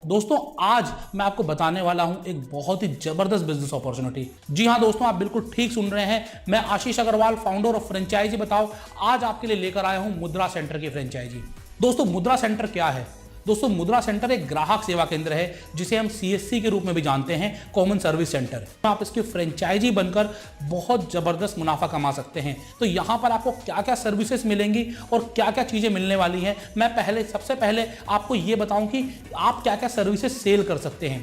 दोस्तों आज मैं आपको बताने वाला हूं एक बहुत ही जबरदस्त बिजनेस अपॉर्चुनिटी। जी हां दोस्तों, आप बिल्कुल ठीक सुन रहे हैं। मैं आशीष अग्रवाल, फाउंडर ऑफ फ्रेंचाइजी बताओ, आज आपके लिए लेकर आया हूं मुद्रा सेंटर की फ्रेंचाइजी। दोस्तों मुद्रा सेंटर क्या है? दोस्तों मुद्रा सेंटर एक ग्राहक सेवा केंद्र है जिसे हम CSC के रूप में भी जानते हैं, कॉमन सर्विस सेंटर। आप इसकी फ्रेंचाइजी बनकर बहुत जबरदस्त मुनाफा कमा सकते हैं। तो यहाँ पर आपको क्या क्या सर्विसेज मिलेंगी और क्या क्या चीज़ें मिलने वाली हैं, मैं सबसे पहले आपको ये बताऊं कि आप क्या क्या सर्विसेज सेल कर सकते हैं।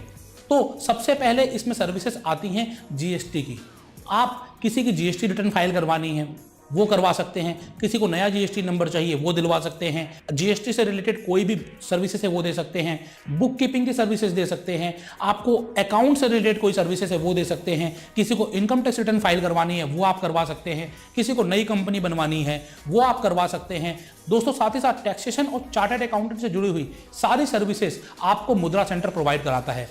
तो सबसे पहले इसमें सर्विसेज आती हैं GST की। आप किसी की GST रिटर्न फाइल करवानी है वो करवा सकते हैं, किसी को नया GST नंबर चाहिए वो दिलवा सकते हैं, GST से रिलेटेड कोई भी सर्विसेज है वो दे सकते हैं, बुक कीपिंग की सर्विसेज दे सकते हैं, आपको अकाउंट से रिलेटेड कोई सर्विसेज है वो दे सकते हैं, किसी को इनकम टैक्स रिटर्न फाइल करवानी है वो आप करवा सकते हैं, किसी को नई कंपनी बनवानी है वो आप करवा सकते हैं। दोस्तों साथ ही साथ टैक्सेशन और चार्टर्ड अकाउंटेंट से जुड़ी हुई सारी सर्विसेज आपको मुद्रा सेंटर प्रोवाइड कराता है।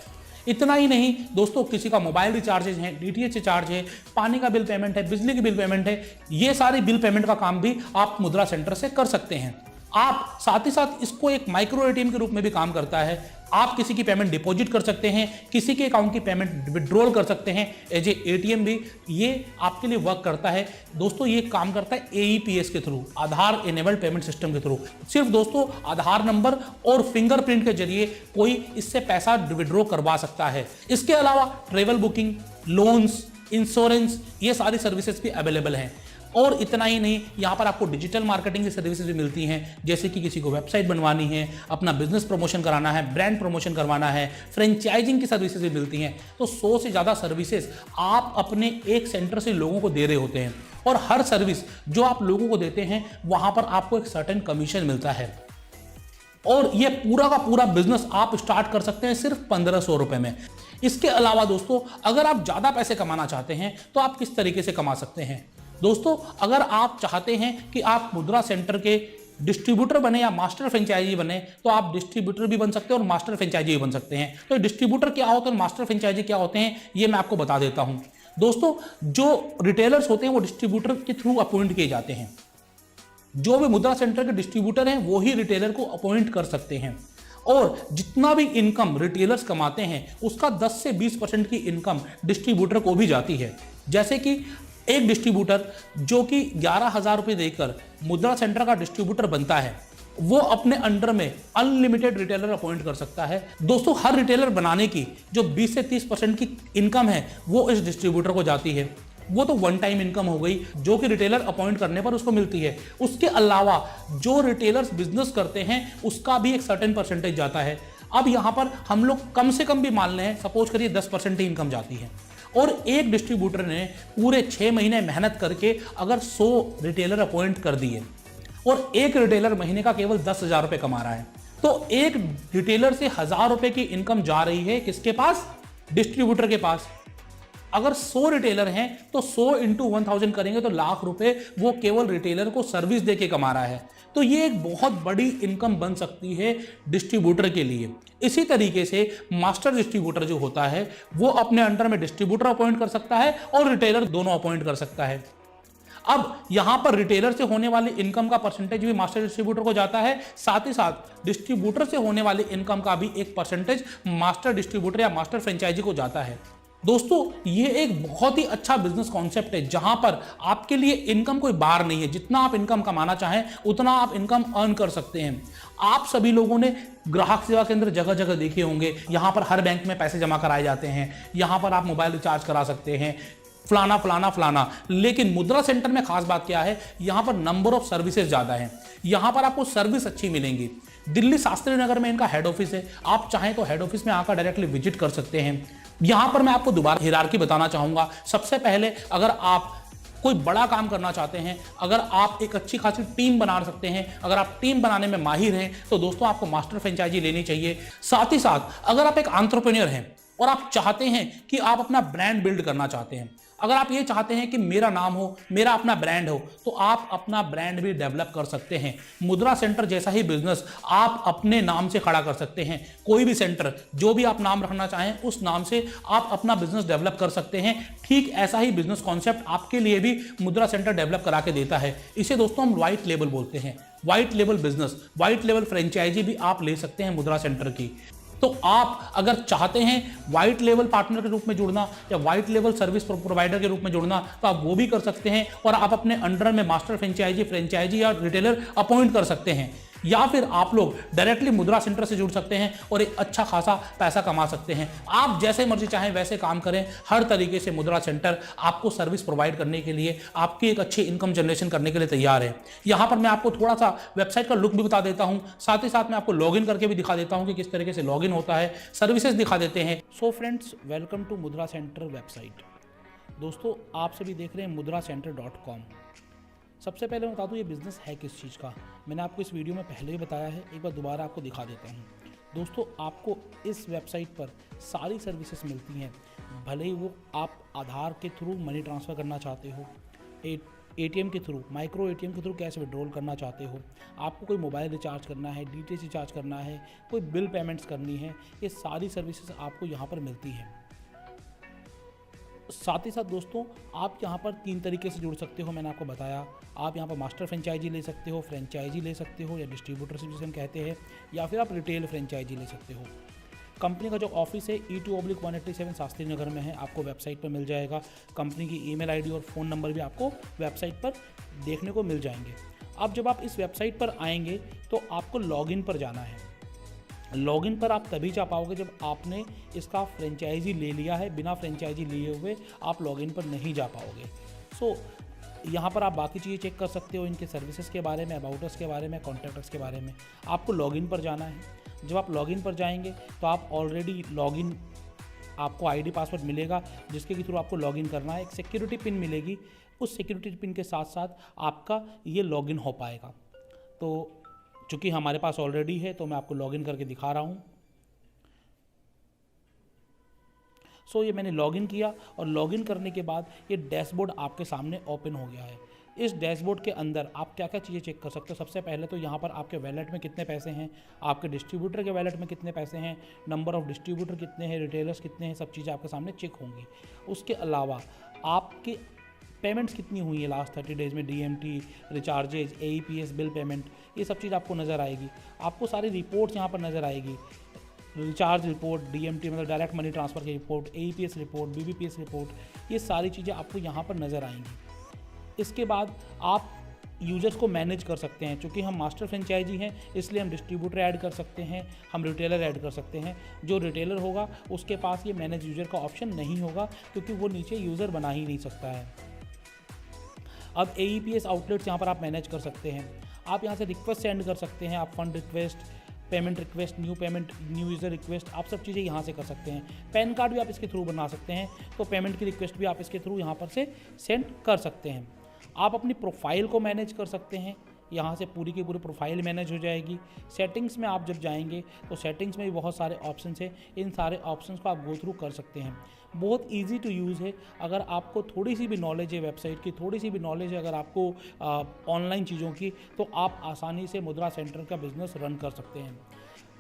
इतना ही नहीं दोस्तों, किसी का मोबाइल रिचार्जेज है, DTH रिचार्ज है, पानी का बिल पेमेंट है, बिजली की बिल पेमेंट है, ये सारी बिल पेमेंट का काम भी आप मुद्रा सेंटर से कर सकते हैं। आप साथ ही साथ इसको एक माइक्रो ATM के रूप में भी काम करता है। आप किसी की पेमेंट डिपॉजिट कर सकते हैं, किसी के अकाउंट की पेमेंट विड्रॉल कर सकते हैं एज ए ATM भी ये आपके लिए वर्क करता है। दोस्तों ये काम करता है AEPS के थ्रू, आधार इनेबल्ड पेमेंट सिस्टम के थ्रू। सिर्फ दोस्तों आधार नंबर और फिंगरप्रिंट के जरिए कोई इससे पैसा विड्रॉ करवा सकता है। इसके अलावा ट्रेवल बुकिंग, लोन्स, इंश्योरेंस, ये सारी सर्विसेज भी अवेलेबल हैं। और इतना ही नहीं, यहाँ पर आपको डिजिटल मार्केटिंग की सर्विसेज भी मिलती हैं, जैसे कि किसी को वेबसाइट बनवानी है, अपना बिजनेस प्रमोशन कराना है, ब्रांड प्रमोशन करवाना है, फ्रेंचाइजिंग की सर्विसेज भी मिलती हैं। तो 100 से ज़्यादा सर्विसेज आप अपने एक सेंटर से लोगों को दे रहे होते हैं और हर सर्विस जो आप लोगों को देते हैं वहाँ पर आपको एक सर्टेन कमीशन मिलता है। और ये पूरा का पूरा बिजनेस आप स्टार्ट कर सकते हैं सिर्फ 1500 रुपये में। इसके अलावा दोस्तों अगर आप ज़्यादा पैसे कमाना चाहते हैं तो आप किस तरीके से कमा सकते हैं? दोस्तों अगर आप चाहते हैं कि आप मुद्रा सेंटर के डिस्ट्रीब्यूटर बने या मास्टर फ्रेंचाइजी बने तो आप डिस्ट्रीब्यूटर भी बन सकते हैं और मास्टर फ्रेंचाइजी भी बन सकते हैं। तो डिस्ट्रीब्यूटर क्या होते हैं, मास्टर फ्रेंचाइजी क्या होते हैं, ये मैं आपको बता देता हूं। दोस्तों जो रिटेलर्स होते हैं वो डिस्ट्रीब्यूटर के थ्रू अपॉइंट किए जाते हैं। जो भी मुद्रा सेंटर के डिस्ट्रीब्यूटर हैं वो ही रिटेलर को अपॉइंट कर सकते हैं और जितना भी इनकम रिटेलर्स कमाते हैं उसका 10 से 20% की इनकम डिस्ट्रीब्यूटर को भी जाती है। जैसे कि एक डिस्ट्रीब्यूटर जो कि 11,000 रुपये देकर मुद्रा सेंटर का डिस्ट्रीब्यूटर बनता है वो अपने अंडर में अनलिमिटेड रिटेलर अपॉइंट कर सकता है। दोस्तों हर रिटेलर बनाने की जो 20 से 30% की इनकम है वो इस डिस्ट्रीब्यूटर को जाती है। वो तो वन टाइम इनकम हो गई जो कि रिटेलर अपॉइंट करने पर उसको मिलती है। उसके अलावा जो रिटेलर्स बिजनेस करते हैं उसका भी एक सर्टेन परसेंटेज जाता है। अब यहाँ पर हम लोग कम से कम भी मान लें, सपोज करिए 10% ही इनकम जाती है और एक डिस्ट्रीब्यूटर ने पूरे 6 महीने मेहनत करके अगर 100 रिटेलर अपॉइंट कर दिए और एक रिटेलर महीने का केवल 10,000 रुपये कमा रहा है तो एक रिटेलर से 1,000 रुपये की इनकम जा रही है किसके पास? डिस्ट्रीब्यूटर के पास। अगर 100 रिटेलर हैं तो 100 इंटू 1000 करेंगे तो लाख रुपए वो केवल रिटेलर को सर्विस देके कमा रहा है। तो ये एक बहुत बड़ी इनकम बन सकती है डिस्ट्रीब्यूटर के लिए। इसी तरीके से मास्टर डिस्ट्रीब्यूटर जो होता है वो अपने अंडर में डिस्ट्रीब्यूटर अपॉइंट कर सकता है और रिटेलर दोनों अपॉइंट कर सकता है। अब यहां पर रिटेलर से होने वाली इनकम का परसेंटेज भी मास्टर डिस्ट्रीब्यूटर को जाता है, साथ ही साथ डिस्ट्रीब्यूटर से होने वाली इनकम का भी एक परसेंटेज मास्टर डिस्ट्रीब्यूटर या मास्टर फ्रेंचाइजी को जाता है। दोस्तों ये एक बहुत ही अच्छा बिजनेस कॉन्सेप्ट है जहां पर आपके लिए इनकम कोई बार नहीं है। जितना आप इनकम कमाना चाहें उतना आप इनकम अर्न कर सकते हैं। आप सभी लोगों ने ग्राहक सेवा केंद्र जगह जगह देखे होंगे, यहां पर हर बैंक में पैसे जमा कराए जाते हैं, यहां पर आप मोबाइल रिचार्ज करा सकते हैं, फलाना फलाना फलाना। लेकिन मुद्रा सेंटर में खास बात क्या है, यहां पर नंबर ऑफ सर्विसेज ज़्यादा हैं, यहां पर आपको सर्विस अच्छी मिलेंगी। दिल्ली शास्त्री नगर में इनका हेड ऑफिस है, आप चाहें तो हेड ऑफिस में आकर डायरेक्टली विजिट कर सकते हैं। यहां पर मैं आपको दोबारा हिरार्की बताना चाहूंगा। सबसे पहले अगर आप कोई बड़ा काम करना चाहते हैं, अगर आप एक अच्छी खासी टीम बना सकते हैं, अगर आप टीम बनाने में माहिर हैं तो दोस्तों आपको मास्टर फ्रेंचाइजी लेनी चाहिए। साथ ही साथ अगर आप एक एंटरप्रेन्योर हैं और आप चाहते हैं कि आप अपना ब्रांड बिल्ड करना चाहते हैं, अगर आप ये चाहते हैं कि मेरा नाम हो, मेरा अपना ब्रांड हो, तो आप अपना ब्रांड भी डेवलप कर सकते हैं। मुद्रा सेंटर जैसा ही बिजनेस आप अपने नाम से खड़ा कर सकते हैं। कोई भी सेंटर जो भी आप नाम रखना चाहें उस नाम से आप अपना बिजनेस डेवलप कर सकते हैं। ठीक ऐसा ही बिजनेस कॉन्सेप्ट आपके लिए भी मुद्रा सेंटर डेवलप करा के देता है। इसे दोस्तों हम व्हाइट लेबल बोलते हैं। White label business, white label franchise भी आप ले सकते हैं मुद्रा सेंटर की। तो आप अगर चाहते हैं वाइट लेवल पार्टनर के रूप में जुड़ना या वाइट लेवल सर्विस प्रोवाइडर के रूप में जुड़ना, तो आप वो भी कर सकते हैं और आप अपने अंडर में मास्टर फ्रेंचाइजी या रिटेलर अपॉइंट कर सकते हैं, या फिर आप लोग डायरेक्टली मुद्रा सेंटर से जुड़ सकते हैं और एक अच्छा खासा पैसा कमा सकते हैं। आप जैसे मर्जी चाहें वैसे काम करें, हर तरीके से मुद्रा सेंटर आपको सर्विस प्रोवाइड करने के लिए, आपकी एक अच्छी इनकम जनरेशन करने के लिए तैयार है। यहां पर मैं आपको थोड़ा सा वेबसाइट का लुक भी बता देता हूं, साथ ही साथ मैं आपको लॉगिन करके भी दिखा देता हूं कि किस तरीके से लॉगिन होता है, सर्विसेज दिखा देते हैं। सो फ्रेंड्स, वेलकम टू मुद्रा सेंटर वेबसाइट। दोस्तों, आप सभी देख रहे हैं mudracenter.com। सबसे पहले मैं बता दूं ये बिज़नेस है किस चीज़ का। मैंने आपको इस वीडियो में पहले ही बताया है, एक बार दोबारा आपको दिखा देता हूं। दोस्तों, आपको इस वेबसाइट पर सारी सर्विसेज मिलती हैं, भले ही वो आप आधार के थ्रू मनी ट्रांसफ़र करना चाहते हो, एटीएम के थ्रू, माइक्रो एटीएम के थ्रू कैश विड्रॉल करना चाहते हो, आपको कोई मोबाइल रिचार्ज करना है, डीटीएच रिचार्ज करना है, कोई बिल पेमेंट्स करनी है, ये सारी सर्विसेज आपको यहाँ पर मिलती हैं। साथ ही साथ दोस्तों, आप यहाँ पर 3 तरीके से जुड़ सकते हो, मैंने आपको बताया। आप यहाँ पर मास्टर फ्रेंचाइजी ले सकते हो, फ्रेंचाइजी ले सकते हो या डिस्ट्रीब्यूटरशिप जिसे हम कहते हैं, या फिर आप रिटेल फ्रेंचाइजी ले सकते हो। कंपनी का जो ऑफिस है E2/187 शास्त्री नगर में है, आपको वेबसाइट पर मिल जाएगा। कंपनी की ईमेल आईडी और फ़ोन नंबर भी आपको वेबसाइट पर देखने को मिल जाएंगे। अब जब आप इस वेबसाइट पर आएंगे तो आपको लॉगिन पर जाना है। लॉगिन पर आप तभी जा पाओगे जब आपने इसका फ्रेंचाइजी ले लिया है। बिना फ्रेंचाइजी लिए हुए आप लॉगिन पर नहीं जा पाओगे। सो यहाँ पर आप बाकी चीज़ें चेक कर सकते हो, इनके सर्विसेज के बारे में, अबाउट अस के बारे में, कॉन्टैक्ट अस के बारे में। आपको लॉगिन पर जाना है। जब आप लॉगिन पर जाएंगे तो आप ऑलरेडी लॉगिन, आपको आईडी पासवर्ड मिलेगा जिसके के थ्रू आपको लॉगिन करना है। एक सिक्योरिटी पिन मिलेगी, उस सिक्योरिटी पिन के साथ साथ आपका ये लॉगिन हो पाएगा। तो चूँकि हमारे पास ऑलरेडी है तो मैं आपको लॉगिन करके दिखा रहा हूँ। सो ये मैंने लॉगिन किया और लॉगिन करने के बाद ये डैशबोर्ड आपके सामने ओपन हो गया है। इस डैशबोर्ड के अंदर आप क्या क्या चीज़ें चेक कर सकते हो। सबसे पहले तो यहाँ पर आपके वैलेट में कितने पैसे हैं, आपके डिस्ट्रीब्यूटर के वैलेट में कितने पैसे हैं, नंबर ऑफ़ डिस्ट्रीब्यूटर कितने हैं, रिटेलर्स कितने हैं, सब चीज़ें आपके सामने चेक होंगी। उसके अलावा आपके पेमेंट्स कितनी हुई है लास्ट 30 डेज़ में, डीएमटी, रिचार्जेज, एईपीएस, बिल पेमेंट, ये सब चीज़ आपको नज़र आएगी। आपको सारी रिपोर्ट्स यहाँ पर नज़र आएगी। रिचार्ज रिपोर्ट, डीएमटी मतलब डायरेक्ट मनी ट्रांसफ़र की report, AEPS report, BBPS report, ये सारी चीज़ें आपको यहाँ पर नज़र आएंगी। इसके बाद आप यूजर्स को मैनेज कर सकते हैं। चूँकि हम मास्टर फ्रेंचाइजी हैं इसलिए हम डिस्ट्रीब्यूटर ऐड कर सकते हैं, हम रिटेलर ऐड कर सकते हैं। जो रिटेलर होगा उसके पास ये मैनेज यूज़र का ऑप्शन नहीं होगा, क्योंकि वो नीचे यूज़र बना ही नहीं सकता है। अब एईपीएस आउटलेट्स यहाँ पर आप मैनेज कर सकते हैं। आप यहाँ से रिक्वेस्ट सेंड कर सकते हैं, आप fund request, payment request, new user request, आप सब चीज़ें यहाँ से कर सकते हैं। पैन कार्ड भी आप इसके थ्रू बना सकते हैं, तो पेमेंट की रिक्वेस्ट भी आप इसके थ्रू यहाँ पर से सेंड कर सकते हैं। आप अपनी प्रोफाइल को मैनेज कर सकते हैं, यहाँ से पूरी की पूरी प्रोफाइल मैनेज हो जाएगी। सेटिंग्स में आप जब जाएंगे तो सेटिंग्स में भी बहुत सारे ऑप्शंस हैं, इन सारे ऑप्शंस को आप गो थ्रू कर सकते हैं। बहुत इजी टू यूज़ है। अगर आपको थोड़ी सी भी नॉलेज है वेबसाइट की, थोड़ी सी भी नॉलेज है अगर आपको ऑनलाइन चीज़ों की, तो आप आसानी से मुद्रा सेंटर का बिज़नेस रन कर सकते हैं।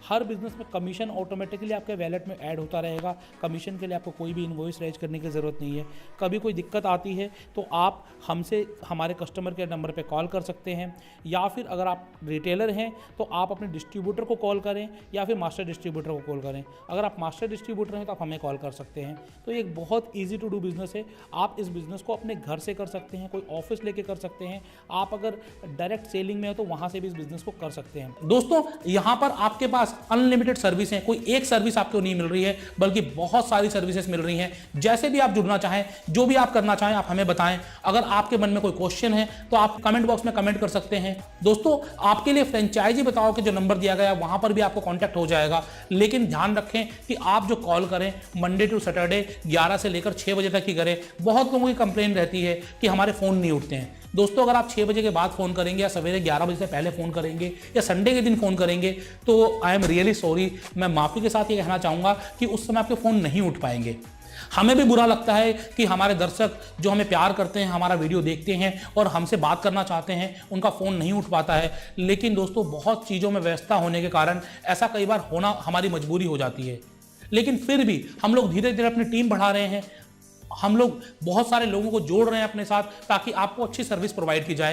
हर बिज़नेस में कमीशन ऑटोमेटिकली आपके वैलेट में ऐड होता रहेगा। कमीशन के लिए आपको कोई भी इनवॉइस रेज करने की ज़रूरत नहीं है। कभी कोई दिक्कत आती है तो आप हमसे, हमारे कस्टमर केयर नंबर पे कॉल कर सकते हैं, या फिर अगर आप रिटेलर हैं तो आप अपने डिस्ट्रीब्यूटर को कॉल करें या फिर मास्टर डिस्ट्रीब्यूटर को कॉल करें। अगर आप मास्टर डिस्ट्रीब्यूटर हैं तो आप हमें कॉल कर सकते हैं। तो ये एक बहुत ईजी टू डू बिज़नेस है। आप इस बिज़नेस को अपने घर से कर सकते हैं, कोई ऑफिस लेके कर सकते हैं। आप अगर डायरेक्ट सेलिंग में हो तो वहाँ से भी इस बिज़नेस को कर सकते हैं। दोस्तों, यहाँ पर आपके पास अनलिमिटेड सर्विस है। कोई एक सर्विस आपको नहीं मिल रही है, बल्कि बहुत सारी सर्विसेज मिल रही हैं। जैसे भी आप जुड़ना चाहें, जो भी आप करना चाहें, आप हमें बताएं। अगर आपके मन में कोई क्वेश्चन है तो आप कमेंट बॉक्स में कमेंट कर सकते हैं। दोस्तों, आपके लिए फ्रेंचाइजी बताओ कि जो नंबर दिया गया है वहां पर भी आपको कांटेक्ट हो जाएगा। लेकिन ध्यान रखें कि आप जो कॉल करें मंडे टू सैटरडे 11 से लेकर 6 बजे तक ही करें। बहुत लोगों की कंप्लेंट रहती है कि हमारे फ़ोन नहीं उठते हैं। दोस्तों, अगर आप 6 बजे के बाद फ़ोन करेंगे या सवेरे 11 बजे से पहले फ़ोन करेंगे या संडे के दिन फ़ोन करेंगे तो आई एम रियली सॉरी, मैं माफ़ी के साथ ये कहना चाहूँगा कि उस समय आपके फ़ोन नहीं उठ पाएंगे। हमें भी बुरा लगता है कि हमारे दर्शक जो हमें प्यार करते हैं, हमारा वीडियो देखते हैं और हमसे बात करना चाहते हैं, उनका फ़ोन नहीं उठ पाता है। लेकिन दोस्तों, बहुत चीज़ों में व्यस्तता होने के कारण ऐसा कई बार होना हमारी मजबूरी हो जाती है। लेकिन फिर भी हम लोग धीरे धीरे अपनी टीम बढ़ा रहे हैं। हम लोग बहुत सारे लोगों को जोड़ रहे हैं अपने साथ, ताकि आपको अच्छी सर्विस प्रोवाइड की जाए।